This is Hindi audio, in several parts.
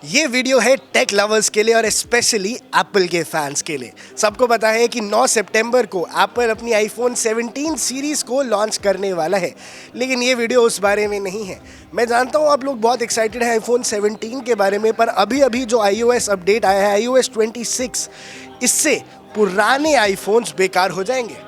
ये वीडियो है टेक लवर्स के लिए और स्पेशली एप्पल के फैंस के लिए। सबको पता है कि 9 सितंबर को एप्पल अपनी आईफोन 17 सीरीज़ को लॉन्च करने वाला है, लेकिन ये वीडियो उस बारे में नहीं है। मैं जानता हूँ आप लोग बहुत एक्साइटेड हैं आईफोन 17 के बारे में, पर अभी अभी जो iOS अपडेट आया है iOS 26, इससे पुराने आईफोन्स बेकार हो जाएंगे।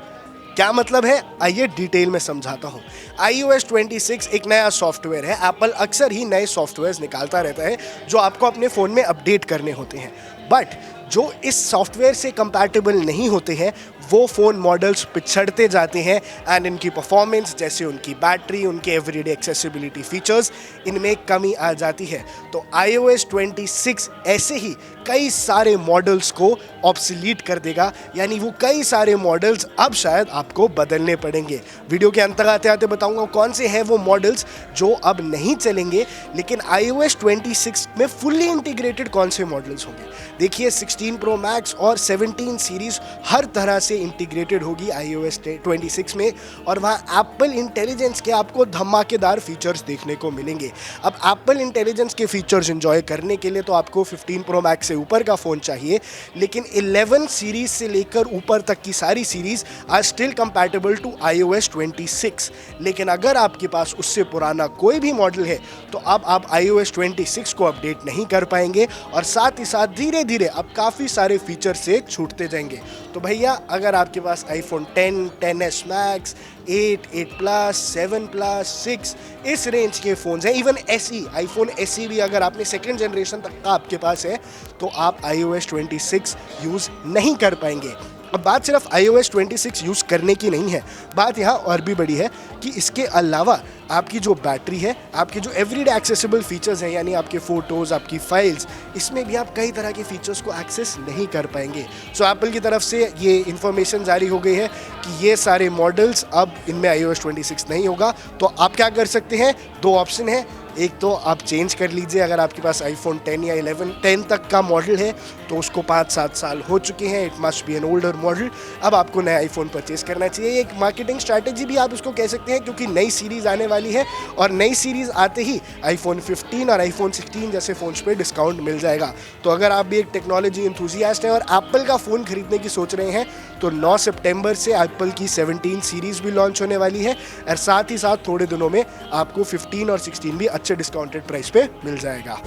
क्या मतलब है, आइए डिटेल में समझाता हूँ। iOS 26 एक नया सॉफ्टवेयर है। एप्पल अक्सर ही नए सॉफ्टवेयर्स निकालता रहता है जो आपको अपने फ़ोन में अपडेट करने होते हैं, बट जो इस सॉफ्टवेयर से कंपैटिबल नहीं होते हैं वो फ़ोन मॉडल्स पिछड़ते जाते हैं एंड इनकी परफॉर्मेंस, जैसे उनकी बैटरी, उनके एवरीडे एक्सेसिबिलिटी फीचर्स, इनमें कमी आ जाती है। तो iOS 26 ऐसे ही कई सारे मॉडल्स को ऑब्सोलीट कर देगा, यानी वो कई सारे मॉडल्स अब शायद आपको बदलने पड़ेंगे। वीडियो के अंत आते आते बताऊंगा कौन से हैं वो मॉडल्स जो अब नहीं चलेंगे, लेकिन iOS 26 में फुल्ली इंटीग्रेटेड कौन से मॉडल्स होंगे। देखिए 16 Pro Max और 17 सीरीज हर तरह से इंटीग्रेटेड होगी iOS 26 में, और वहाँ एप्पल इंटेलिजेंस के आपको धमाकेदार फीचर्स देखने को मिलेंगे। अब एप्पल इंटेलिजेंस के फीचर्स एंजॉय करने के लिए तो आपको 15 Pro Max से ऊपर का फ़ोन चाहिए, लेकिन 11 सीरीज से लेकर ऊपर तक की सारी series are still compatible to iOS 26। लेकिन अगर आपके पास उससे पुराना कोई भी मॉडल है तो अब आप iOS 26 को अपडेट नहीं कर पाएंगे, और साथ ही साथ धीरे धीरे अब काफ़ी सारे फीचर से छूटते जाएंगे। तो भैया, अगर आपके पास iPhone 10, 10s Max, 8, 8 Plus, 7 Plus, 6 इस रेंज के फ़ोन्स हैं, इवन SE, iPhone SE भी अगर आपने सेकेंड जनरेशन तक का आपके पास है तो आप iOS 26 यूज़ नहीं कर पाएंगे। अब बात सिर्फ iOS 26 यूज़ करने की नहीं है, बात यहाँ और भी बड़ी है कि इसके अलावा आपकी जो बैटरी है, आपके जो एवरीडे एक्सेसिबल फीचर्स हैं, यानी आपके फ़ोटोज़, आपकी फाइल्स, इसमें भी आप कई तरह के फीचर्स को एक्सेस नहीं कर पाएंगे। सो एप्पल की तरफ से ये इन्फॉर्मेशन जारी हो गई है कि ये सारे मॉडल्स अब इनमें iOS 26 नहीं होगा। तो आप क्या कर सकते हैं, दो ऑप्शन है। एक तो आप चेंज कर लीजिए, अगर आपके पास iPhone 10 या 10 तक का मॉडल है तो उसको 5-7 साल हो चुके हैं, it must be an older model, अब आपको नया आईफोन परचेज करना चाहिए। एक मार्केटिंग स्ट्रैटेजी भी आप इसको कह सकते हैं, क्योंकि नई सीरीज़ आने वाली है और नई सीरीज़ आते ही iPhone 15 और iPhone 16 जैसे फ़ोन्स पे डिस्काउंट मिल जाएगा। तो अगर आप भी एक टेक्नोलॉजी इंथुजियास्ट हैं और एप्पल का फ़ोन खरीदने की सोच रहे हैं तो 9 सितंबर से एप्पल की 17 सीरीज़ भी लॉन्च होने वाली है, और साथ ही साथ थोड़े दिनों में आपको 15 और 16 भी अच्छे डिस्काउंटेड प्राइस पे मिल जाएगा।